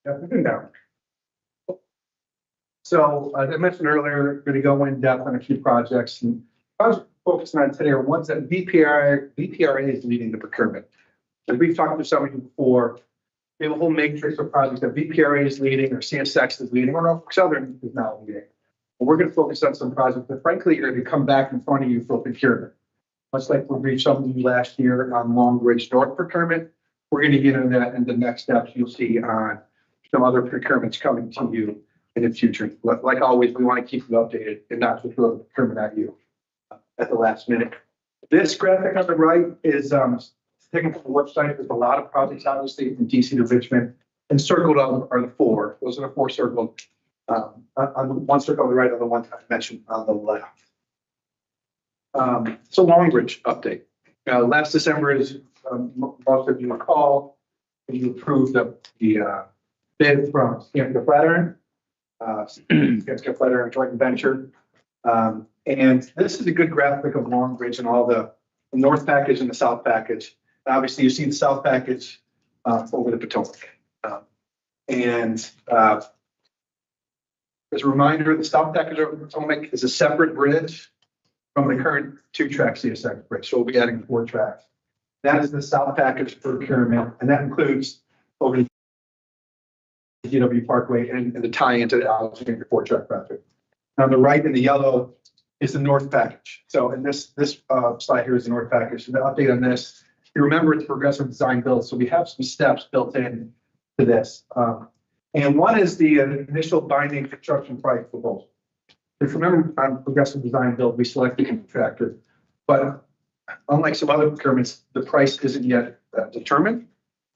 Now, so as I mentioned earlier, we're going to go in depth on a few projects, and projects focusing on today are ones that VPRA is leading the procurement. As we've talked to some of you before, we have a whole matrix of projects that VPRA is leading, or CSX is leading, or Norfolk Southern is now leading. And we're going to focus on some projects that, frankly, are going to come back in front of you for procurement. Much like we reached some of you last year on Long Ridge North procurement, we're going to get into that in the next steps you'll see on some other procurements coming to you in the future. Like always, we want to keep you updated and not just throw the procurement at you at the last minute. This graphic on the right is taken from the website. There's a lot of projects, obviously, from DC to Richmond, and circled are the four. Those are the four circled. On the one circle on the right, on the one I mentioned on the left. So Long Ridge update. Last December, as most of you recall, you approved the bid from Skanska Flatiron. Skanska Flatiron joint venture. And this is a good graphic of Long Ridge and all the north package and the south package. Obviously, you see the south package over the Potomac. As a reminder, the south package over the Potomac is a separate bridge from the current 2-track CSX bridge. So we'll be adding 4 tracks. That is the south package procurement, and that includes over the GW Parkway and the tie into the Alexander 4-track project. On the right in the yellow is the north package. So in this slide here is the north package. So the update on this, you remember it's progressive design build. So we have some steps built in to this. And one is the initial binding construction price proposal. If you remember on progressive design build, we select the contractor, but unlike some other procurements, the price isn't yet determined.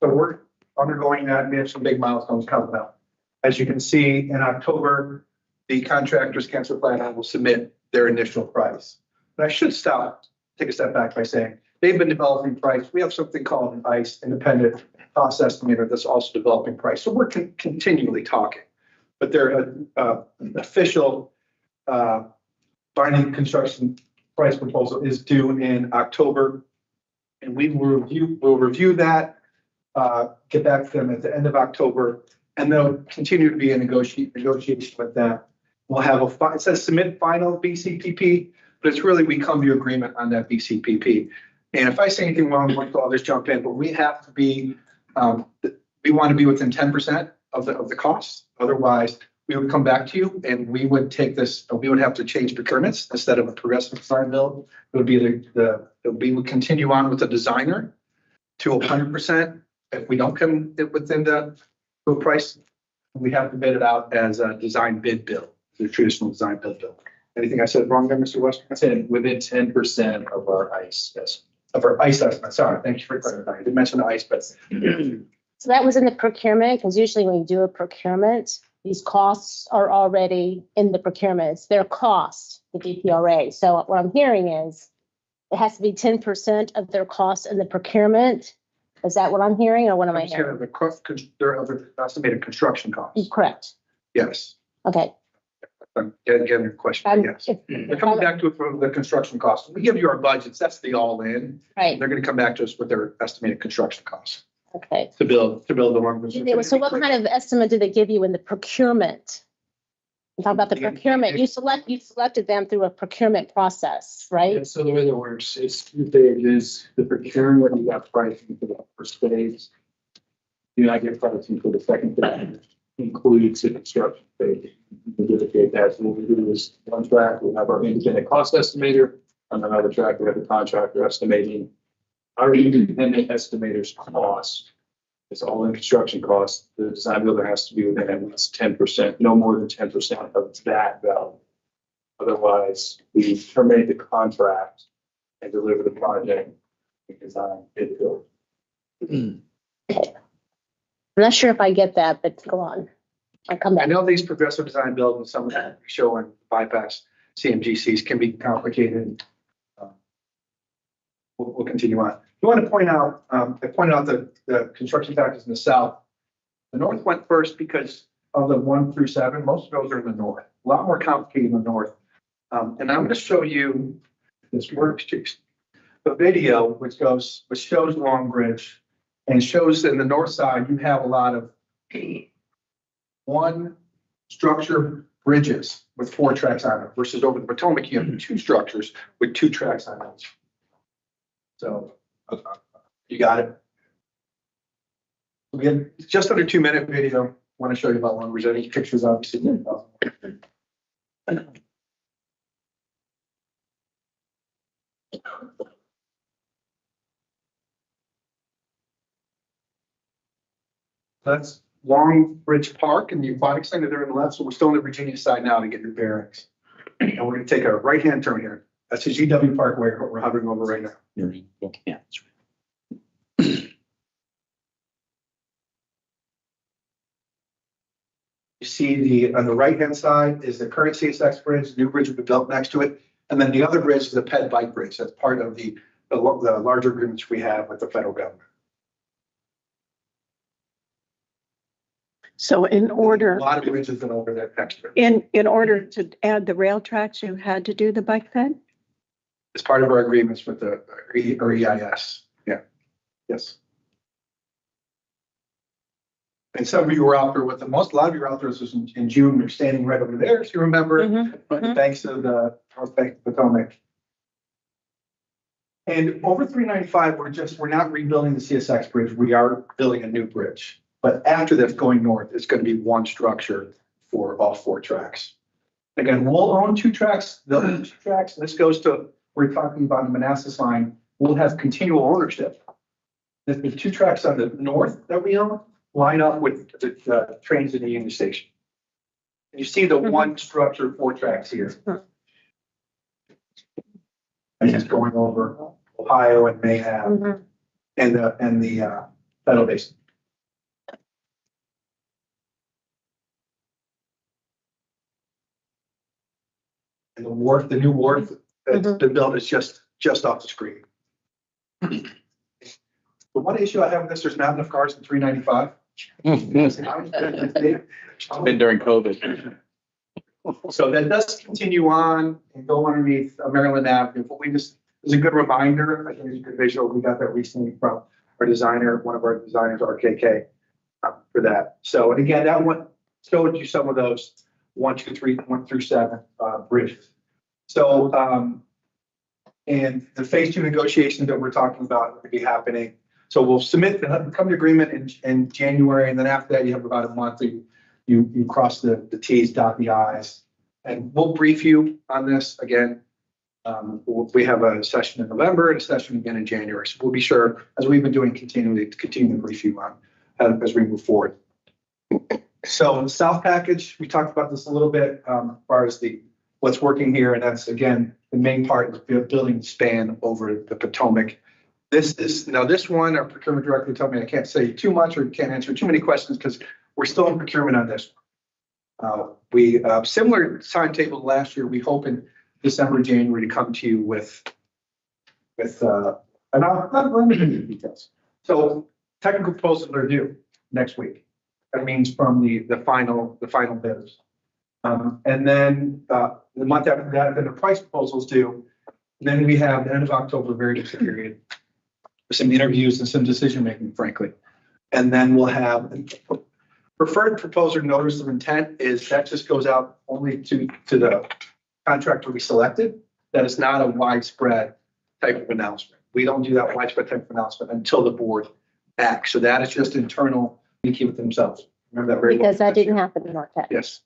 So we're undergoing that, and we have some big milestones coming up. As you can see, in October, the contractors, Skanska Flatiron, will submit their initial price. But I should take a step back by saying they've been developing price. We have something called an ICE, independent cost estimator, that's also developing price. So we're continually talking, but their official binding construction price proposal is due in October, and we'll review that, get back to them at the end of October, and there'll continue to be a negotiation with them. We'll have it says submit final BCPP, but it's really we come to agreement on that BCPP. And if I say anything wrong, I'll just jump in. But we have to be, we want to be within 10% of the costs. Otherwise, we would come back to you and we would take this. We would have to change procurements instead of a progressive design build. It would be we would continue on with the designer to 100%. If we don't come within the price, we have to bid it out as a design bid build, the traditional design bid build. Anything I said wrong there, Mr. West? I said within 10% of our ICE estimate. Of our ICE estimate. Sorry, thank you for clarifying. I didn't mention the ICE, but So that was in the procurement, because usually when you do a procurement, these costs are already in the procurement. It's their cost, the VPRA. So what I'm hearing is it has to be 10% of their cost in the procurement. Is that what I'm hearing, or what am I hearing? Their estimated construction costs. Correct. Yes. Okay. I'm getting your question. Yes. They're coming back to it for the construction costs. We give you our budgets. That's the all-in. Right. They're going to come back to us with their estimated construction costs Okay. to build the Long Ridge. So what kind of estimate did they give you in the procurement? I'm talking about the procurement. You selected them through a procurement process, right? Yeah, so the way that works, it's 2 phases. The procurement, you got pricing for the first phase. You not get pricing for the second phase, includes the construction phase. We dedicate that. So what we do is one track, we have our independent cost estimator. On another track, we have the contractor estimating. Our independent estimator's cost is all in construction costs. The design builder has to be within at least 10%, no more than 10% of that value. Otherwise, we terminate the contract and deliver the project and design bid build. I'm not sure if I get that, but go on. I'll come I back. know these progressive design builds and some of that show and bypass CMGCs can be complicated. We'll continue on. I want to point out, I pointed out the construction factors in the south. The north went first because of the 1 through 7. Most of those are in the north. A lot more complicated in the north. And I'm going to show you this worksheet, the video, which shows Long Bridge and shows in the north side, you have a lot of one structure bridges with 4 tracks on it versus over the Potomac, you have 2 structures with 2 tracks on each. So you got it. We have just under 2-minute video. Want to show you about one. There's any pictures, obviously. That's Long Bridge Park and the Aquatic Center there on the left. So we're still on the Virginia side now to get your bearings. And we're going to take a right-hand turn here. That's the GW Parkway we're hovering over right now. Yeah. You see on the right-hand side is the current CSX bridge, new bridge will be built next to it. And then the other bridge is the PED bike bridge. That's part of the larger agreements we have with the federal government. So in A order, lot of bridges that over that next year. in order to add the rail tracks, you had to do the bike ped? It's part of our agreements with the or EIS. Yeah. Yes. And some of you were out there with the most, a lot of you were out there was in June. You're standing right over there. If you remember, the banks of the North Bank of Potomac. And over 395, we're not rebuilding the CSX bridge. We are building a new bridge. But after this going north, it's going to be one structure for all 4 tracks. Again, we'll own 2 tracks, they'll own 2 tracks. And this goes to, we're talking about the Manassas line. We'll have continual ownership. The 2 tracks on the north that we own line up with the trains in the Union Station. And you see the one structure, 4 tracks here. And just going over Ohio and Mayhem and the Federal Basin. And the wharf, the new wharf that's been built is just off the screen. The one issue I have with this, there's not enough cars in 395. Been during COVID. So that does continue on and go underneath Maryland Avenue, but it's a good reminder. I think it's a good visual. We got that recently from our designer, one of our designers, RKK, for that. So, and again, that one showed you some of those 1, 2, 3, 1 through 7 bridges. So, and the phase 2 negotiations that we're talking about will be happening. So we'll submit the come to agreement in January, and then after that, you have about a month. You cross the T's, dot the I's, and we'll brief you on this again. We have a session in November and a session again in January. So we'll be sure, as we've been doing, continue to brief you on as we move forward. So the South package, we talked about this a little bit as far as what's working here, and that's again the main part is building the span over the Potomac. This one, our procurement director told me I can't say too much or can't answer too many questions because we're still in procurement on this. We similar timetable last year. We hope in December, January to come to you with and I'll let me give you the details. So technical proposals are due next week. That means from the final bidders. And then the month after that, then the price proposals due. Then we have the end of October, very busy period. Some interviews and some decision making, frankly. And then we'll have preferred proposer notice of intent that just goes out only to the contractor we selected. That is not a widespread type of announcement. We don't do that widespread type of announcement until the board acts. So that is just internal, they keep it themselves. Remember that very well. Because that didn't happen in our tech. Yes.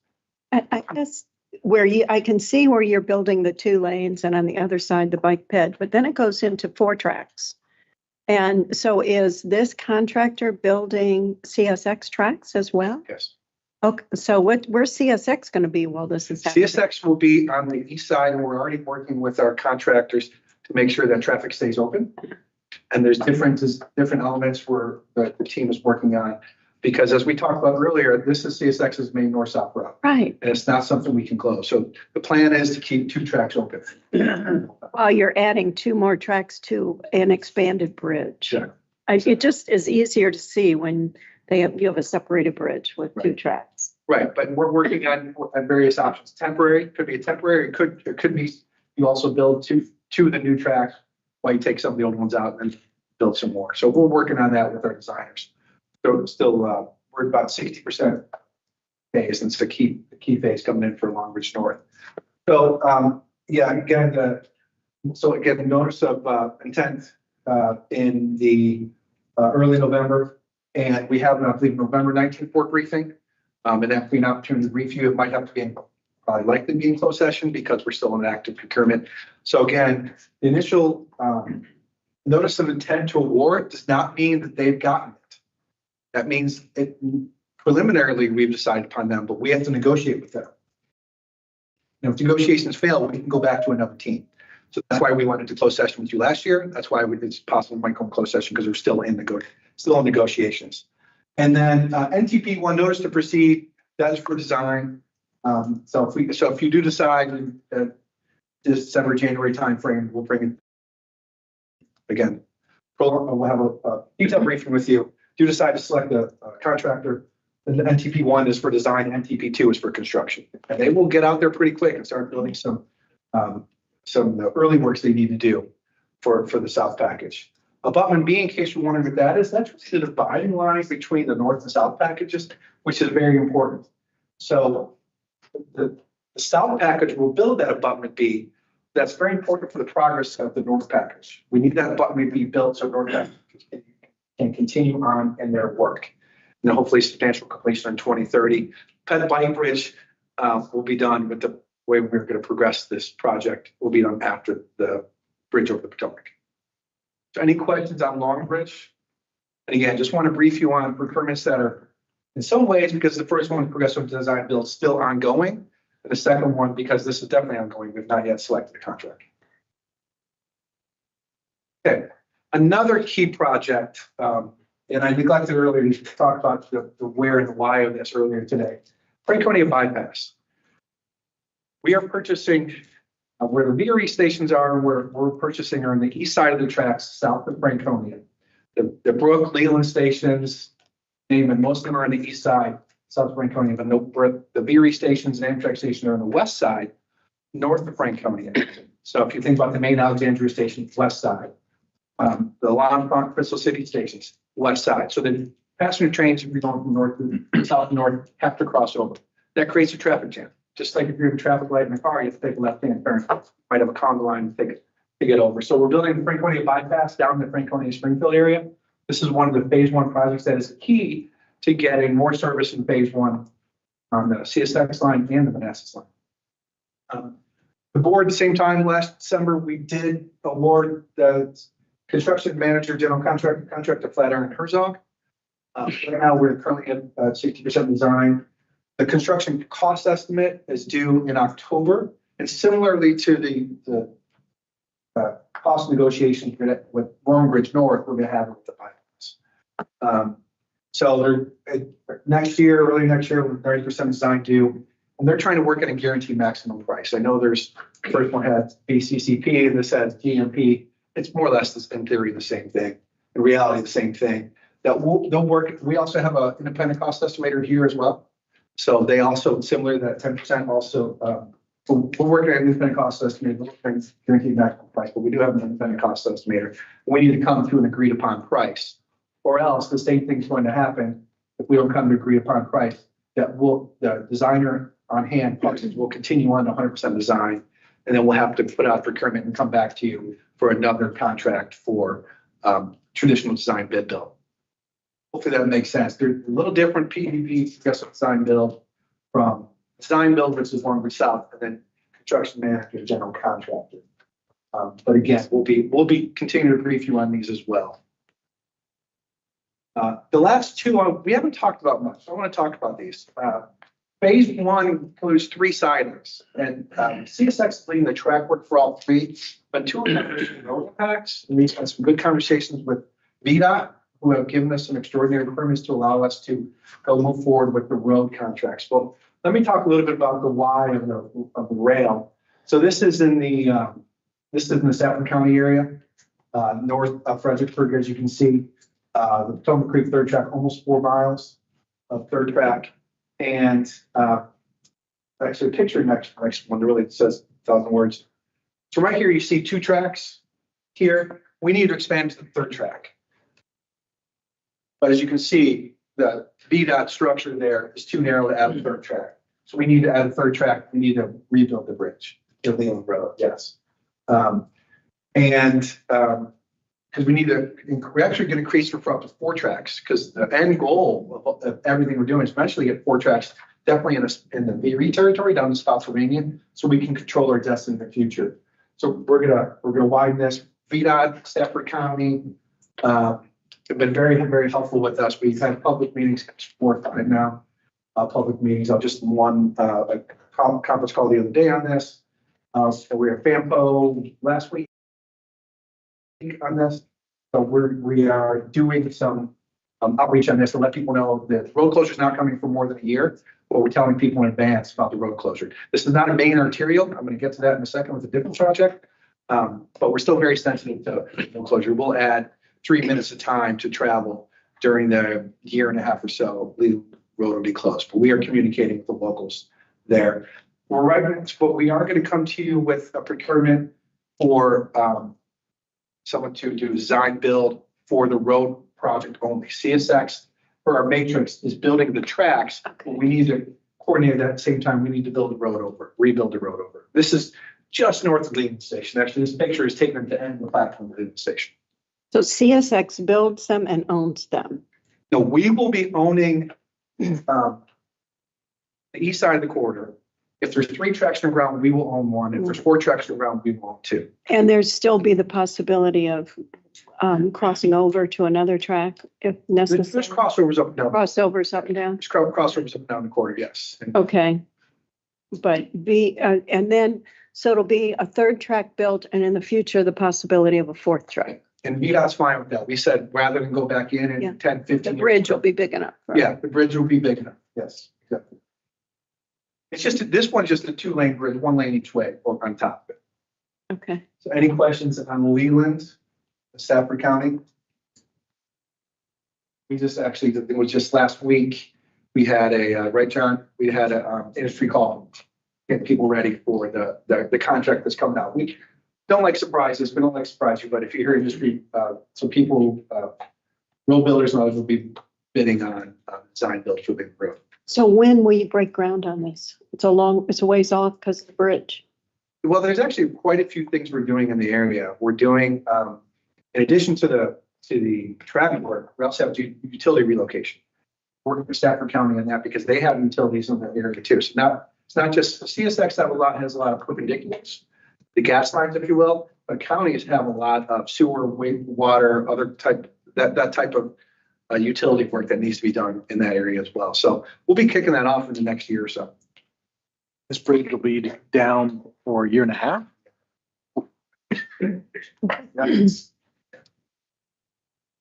I guess I can see where you're building the 2 lanes and on the other side, the bike ped, but then it goes into 4 tracks. And so is this contractor building CSX tracks as well? Yes. Okay, so where's CSX going to be while this is happening? CSX will be on the east side, and we're already working with our contractors to make sure that traffic stays open. And there's different elements where the team is working on, because as we talked about earlier, this is CSX's main north-south route. Right. And it's not something we can close. So the plan is to keep 2 tracks open. While you're adding 2 more tracks to an expanded bridge. Yeah. It just is easier to see when you have a separated bridge with 2 tracks. Right, but we're working on various options. Temporary, could be a temporary, it could be you also build two of the new tracks while you take some of the old ones out and build some more. So we're working on that with our designers. So still, we're about 60% phase, and it's the key phase coming in for Long Ridge North. So, yeah, again, the notice of intent in the early November, and we have, I believe, November 19th board briefing. And that will be an opportunity to review. It might have to be probably likely be in closed session because we're still in active procurement. So again, the initial notice of intent to award does not mean that they've gotten it. That means preliminarily we've decided upon them, but we have to negotiate with them. If negotiations fail, we can go back to another team. So that's why we went into closed session with you last year. That's why it's possible we might go in closed session because we're still in negotiations. And then NTP 1 notice to proceed. That is for design. So if you do decide December, January timeframe, we'll bring it again. We'll have a detailed briefing with you. If you decide to select a contractor, then the NTP 1 is for design, NTP 2 is for construction, and they will get out there pretty quick and start building some of the early works they need to do for the south package. Abutment B, in case you're wondering what that is, that's the dividing line between the north and south packages, which is very important. So the south package will build that abutment B. That's very important for the progress of the north package. We need that abutment B built so north package can continue on in their work. And hopefully substantial completion in 2030. Ped Bike Bridge will be done with the way we're going to progress this project will be done after the bridge over the Potomac. So any questions on Long Bridge? And again, just want to brief you on procurements that are in some ways, because the first one, progressive design build, is still ongoing. And the second one, because this is definitely ongoing, we've not yet selected a contract. Okay, another key project, and I neglected earlier to talk about the where and the why of this earlier today. Franconia bypass. We are purchasing where the VPRA stations are, where we're purchasing are on the east side of the tracks, south of Franconia. The Brook, Leland stations, name it, most of them are on the east side, south of Franconia, but the VPRA stations and Amtrak station are on the west side, north of Franconia. So if you think about the main Alexandria station, west side. The L'Enfant Crystal City stations, west side. So the passenger trains, if you're going from north to south and north, have to cross over. That creates a traffic jam. Just like if you're in a traffic light in a car, you have to take a left-hand turn. You might have a conga line to get over. So we're building the Franconia bypass down in the Franconia Springfield area. This is one of the phase 1 projects that is key to getting more service in phase 1 on the CSX line and the Manassas line. The board, at the same time, last December, we did award the construction manager, general contractor Flatiron Herzog. Right now, we're currently at 60% design. The construction cost estimate is due in October, and similarly to the cost negotiations with Long Ridge North, we're going to have it with the bypass. So next year, early next year, we're 30% design due, and they're trying to work at a guaranteed maximum price. I know there's first one had BCCP, and this has GMP. It's more or less, in theory, the same thing. In reality, the same thing. They'll work. We also have an independent cost estimator here as well. So they also, similar to that 10% also, we're working on an independent cost estimator, guaranteed maximum price, but we do have an independent cost estimator. We need to come to an agreed upon price, or else the same thing's going to happen if we don't come to agreed upon price, that the designer on hand, Parsons, will continue on to 100% design, and then we'll have to put out procurement and come back to you for another contract for traditional design bid build. Hopefully that makes sense. They're a little different PDP, progressive design build, from design build versus Long Ridge South, and then construction manager, general contractor. But again, we'll be continuing to brief you on these as well. The last two we haven't talked about much. I want to talk about these. Phase 1 includes 3 sidings, and CSX is leading the track work for all 3, but 2 of them are road impacts. And we've had some good conversations with VDOT, who have given us some extraordinary permits to allow us to go move forward with the road contracts. Well, let me talk a little bit about the why of the rail. So this is in the Stafford County area, north of Fredericksburg, as you can see. The Potomac Creek third track, almost 4 miles of third track. And actually a picture next one that really says 1,000 words. So right here, you see 2 tracks here. We need to expand to the 3rd track. But as you can see, the VDOT structure there is too narrow to add a third track. So we need to add a third track. We need to rebuild the bridge, the Leland Road, yes. Because we need to, we're actually going to increase for up to 4 tracks, because the end goal of everything we're doing is eventually get 4 tracks, definitely in the VPRA territory down to Spotsylvania, so we can control our destiny in the future. So we're gonna widen this. VDOT, Stafford County, have been very, very helpful with us. We've had public meetings, 4 or 5 now, public meetings. I just one a conference call the other day on this. So we were at FAMPO last week on this. So we are doing some outreach on this to let people know that road closure is not coming for more than a year, but we're telling people in advance about the road closure. This is not a main arterial. I'm going to get to that in a second with a different project. But we're still very sensitive to road closure. We'll add 3 minutes of time to travel during the year and a half or so. The road will be closed, but we are communicating with the locals there. We're right, but we are going to come to you with a procurement for someone to do design build for the road project only. CSX for our matrix is building the tracks, but we need to coordinate that at the same time. We need to build the road over, rebuild the road over. This is just north of Leland Station. Actually, this picture is taken at the end of the platform of Leland Station. So CSX builds them and owns them. No, we will be owning the east side of the corridor. If there's 3 tracks on the ground, we will own 1. If there's 4 tracks on the ground, we will own 2. And there's still be the possibility of crossing over to another track if There's necessary. crossovers up and down. Crossovers up and down. There's crossovers up and down the corridor, yes. And Okay. But and then, so it'll be a 3rd track built and in the future, the possibility of a 4th track. And VDOT's fine with that. We said rather than go back in Yeah. in 10, 15 The years. bridge will be big enough. right? Yeah, the bridge will be big enough. Yes, exactly. It's just, this one's just a 2-lane bridge, 1 lane each way or on top of it. Okay. So any questions on Leland, Stafford County? We just actually, it was just last week, we had a, right, John? We had a industry call, getting people ready for the contract that's coming out. We don't like surprises. We don't like surprise you, but if you hear industry, so people, road builders and others will be bidding on design build for the road. So when will you break ground on this? It's a ways off because of the bridge. Well, there's actually quite a few things we're doing in the area. We're doing, in addition to the traffic work, we also have to do utility relocation. Working with Stafford County on that because they have utilities in that area too. So now it's not just CSX has a lot of perpendiculars, the gas lines, if you will, but counties have a lot of sewer, water, other type, that type of utility work that needs to be done in that area as well. So we'll be kicking that off in the next year or so. This bridge will be down for a year and a half.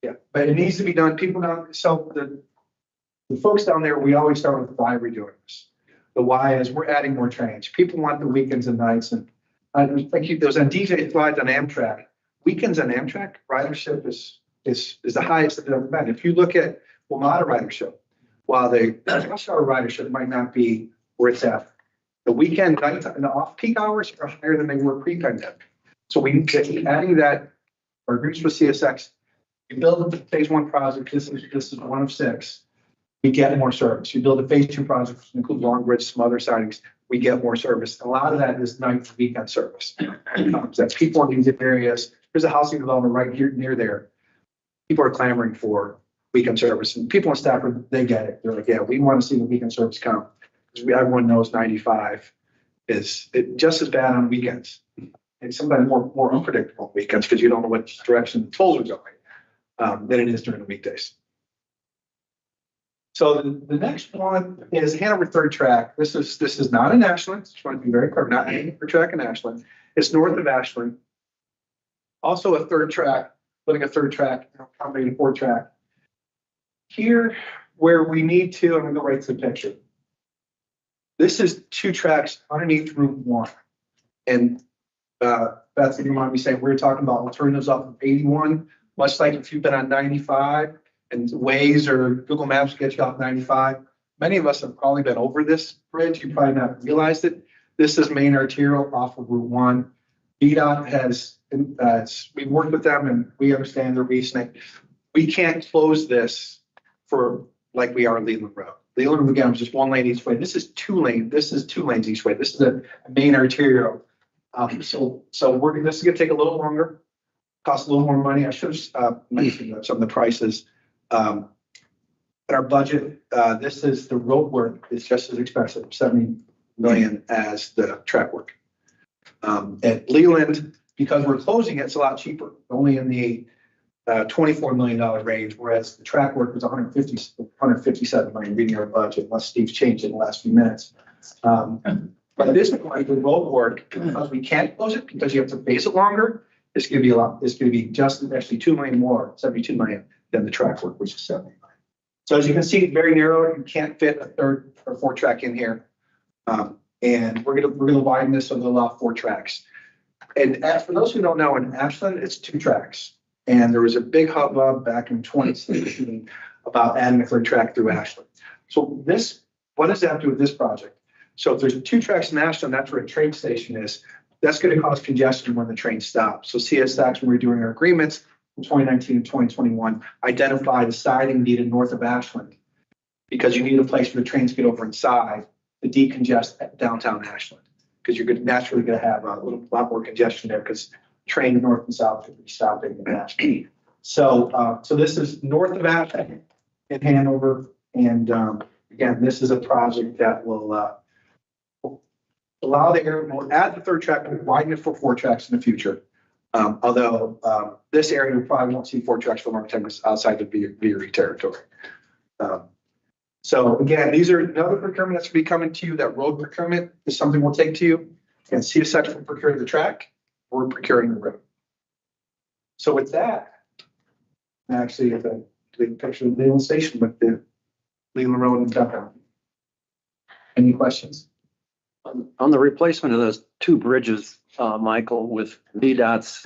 Yeah, but it needs to be done. People don't, so the folks down there, we always start with why we're doing this. The why is we're adding more trains. People want the weekends and nights. And like those on DJ slides on Amtrak, weekends on Amtrak, ridership is the highest it's ever been. If you look at WMATA ridership, while the rush hour ridership might not be where it's at, the weekend night and the off-peak hours are higher than they were pre-pandemic. So we adding that, our groups with CSX, you build a phase 1 project, this is 1 of 6, we get more service. You build a phase 2 project, which includes Long Bridge, some other sidings, we get more service. A lot of that is night and weekend service. That's people in these areas. There's a housing development right here near there. People are clamoring for weekend service, and people in Stafford, they get it. They're like, yeah, we want to see the weekend service come. Because everyone knows 95 is just as bad on weekends. And sometimes more unpredictable on weekends because you don't know what direction the tolls are going than it is during the weekdays. So the next one is Hanover 3rd track. This is not in Ashland. Just want to be very clear, not Hanover track in Ashland. It's north of Ashland. Also a 3rd track, putting a 3rd track, accommodating 4th track. Here, where we need to, I'm going to go right to the picture. This is 2 tracks underneath Route 1. And Beth, you mind me saying, we were talking about alternatives off of 81, much like if you've been on 95 and Waze or Google Maps get you off 95. Many of us have probably been over this bridge. You probably not realized it. This is main arterial off of Route 1. VDOT has, we've worked with them and we understand their reasoning. We can't close this for like we are Leland Road. Leland, again, was just one lane each way. This is two lanes each way. This is a main arterial. So this is gonna take a little longer, cost a little more money. I should have mentioned some of the prices. In our budget, this is the road work is just as expensive, 70 million as the track work. At Leland, because we're closing it, it's a lot cheaper, only in the $24 million range, whereas the track work was 157 million, reading our budget, unless Steve's changed it in the last few minutes. But at this point, the road work, because we can't close it, because you have to phase it longer, it's gonna be a lot, it's gonna be just actually 2 million more, 72 million than the track work, which is 70 million. So as you can see, it's very narrow. You can't fit a third or fourth track in here. And we're gonna widen this so they'll allow 4 tracks. And as for those who don't know, in Ashland, it's 2 tracks. And there was a big hubbub back in 2016 about adding a 3rd track through Ashland. So what does that do with this project? So if there's 2 tracks in Ashland, that's where a train station is. That's going to cause congestion when the train stops. So CSX, when we were doing our agreements in 2019 and 2021, identified the siding needed north of Ashland because you need a place for the trains to get over inside to decongest downtown Ashland, because you're naturally going to have a lot more congestion there because train north and south could be stopping in Ashland. So this is north of Ashland in Hanover, and again, this is a project that will allow the area. We'll add the 3rd track and widen it for 4 tracks in the future. Although this area we probably won't see 4 tracks for a long time outside the VPRA territory. So again, these are another procurement that's going to be coming to you. That road procurement is something we'll take to you. And CSX will procure the track. We're procuring the road. So with that, actually, the picture of the Leland Station with the Leland Road and downtown. Any questions? On the replacement of those 2 bridges, Michael, with VDOT's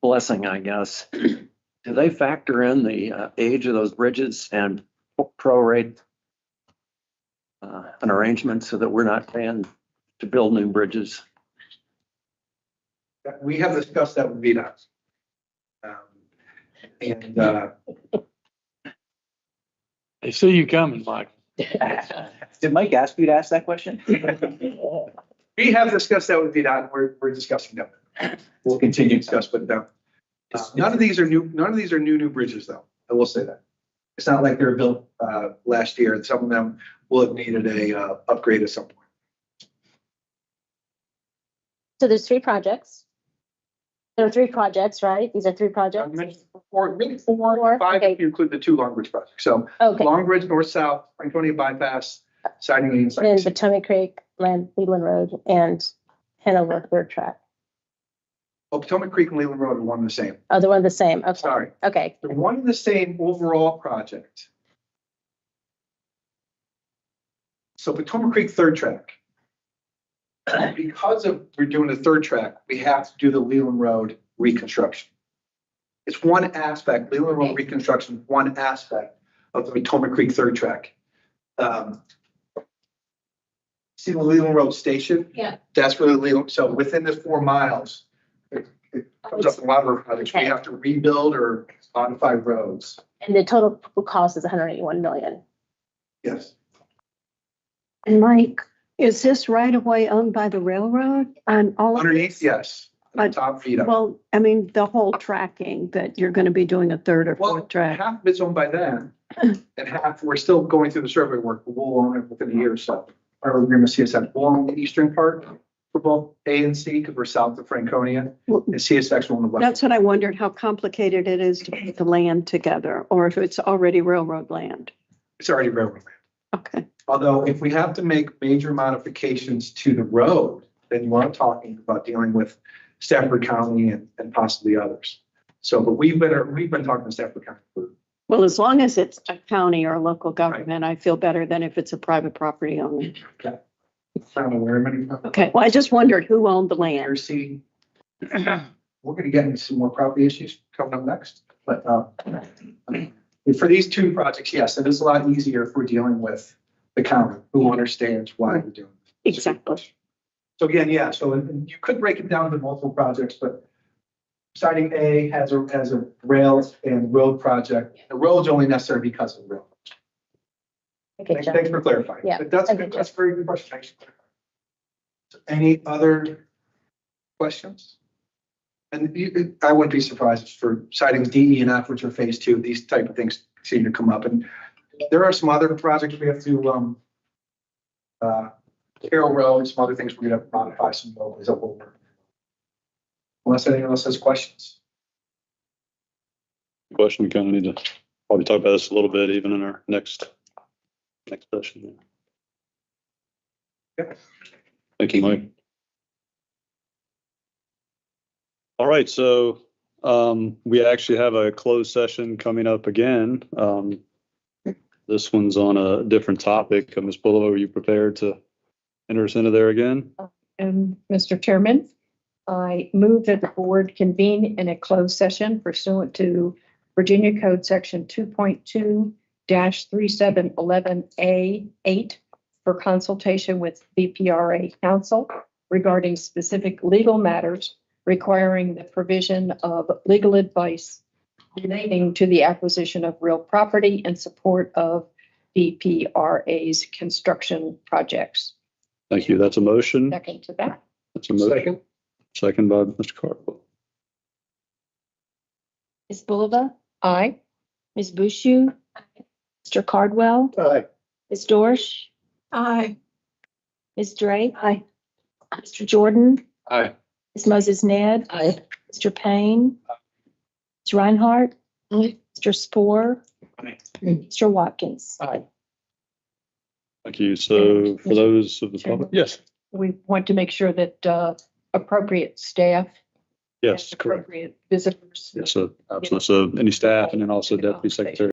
blessing, I guess, do they factor in the age of those bridges and prorate an arrangement so that we're not paying to build new bridges? We have discussed that with VDOT. They see you coming, Mike. Did Mike ask you to ask that question? We have discussed that with VDOT. We're discussing them. We'll continue to discuss with them. None of these are new bridges, though. I will say that. It's not like they were built last year, and some of them will have needed a upgrade at some point. So there's 3 projects. There are 3 projects, right? These are 3 I projects? mentioned maybe 4, 5 okay. if you include the 2 Long Bridge projects. So Okay, Long Bridge, north-south, Franconia bypass, siding and then siding. Potomac Creek, Leland Road, and Hanover 3rd track. Oh, Potomac Creek and Leland Road are one and the same. Oh, they're one the same, okay. Sorry. Okay, They're one and the same overall project. So Potomac Creek 3rd track. Because we're doing the 3rd track, we have to do the Leland Road reconstruction. It's one aspect, Leland Road reconstruction, one aspect of the Potomac Creek 3rd track. See the Leland Road station? Yeah. That's where the Leland, so within the 4 miles, it comes up in a lot of our projects. We Okay. have to rebuild or modify roads. and the total cost is 181 million. Yes. And Mike, is this right of way owned by the railroad on all? of Underneath, this? yes. But- Top feet up. Well, I mean, the whole tracking that you're going to be doing a 3rd or 4th Well, track. half of it's owned by them, and half, we're still going through the survey work, but we'll own it within a year or so. Our agreement with CSX, we'll own the eastern part for both A and C, because we're south of Franconia, Well, and CSX will own the west. That's what I wondered, how complicated it is to put the land together, or if it's already railroad land. It's already railroad land. Okay. Although if we have to make major modifications to the road, then you are talking about dealing with Stafford County and possibly others. So, but we've been talking to Stafford County for. Well, as long as it's a county or a local government, I feel better than if it's a private property owner. I'm aware of many. Okay, well, I just wondered who owned the land. Jersey. We're gonna get into some more property issues coming up next, but for these 2 projects, yes, it is a lot easier if we're dealing with the county who understands why we're doing it. Exactly. So again, yeah, so and you could break it down to multiple projects, but siding A has a rail and road project. The road's only necessary because of the rail. Okay, Thanks, John. thanks for clarifying. Yeah. But that's a good, that's a very good question. Thanks for clarifying. So any other questions? And I wouldn't be surprised for citing D, E, and F, which are phase two. These type of things seem to come up. And there are some other projects we have to, Carroll Road, some other things we're gonna have to modify some roads that will work. Unless anyone else has questions. Question, we kind of need to probably talk about this a little bit even in our next session. Yeah. Thank you, Mike. All right, so we actually have a closed session coming up again. This one's on a different topic. Ms. Bullough, are you prepared to enter us into there again? And Mr. Chairman, I move that the board convene in a closed session pursuant to Virginia Code Section 2.2-3711A8 for consultation with VPRA counsel regarding specific legal matters requiring the provision of legal advice relating to the acquisition of real property in support of VPRA's construction projects. Thank you. That's a motion. Second to that. That's a motion. Second by Mr. Cardwell. Ms. Bulova, Aye. Ms. Bushu, Mr. Cardwell, Aye. Ms. Dorsch, Aye. Ms. Drake. Aye. Mr. Jordan, Aye. Ms. Moses Ned. Aye. Mr. Payne. Ms. Reinhardt. Aye. Mr. Spore. Aye. Mr. Watkins. Aye. Thank you. So for those of the public, yes, We want to make sure that appropriate staff. yes, and correct. Appropriate visitors. Yes, so absolutely. So any staff and then also Deputy Secretary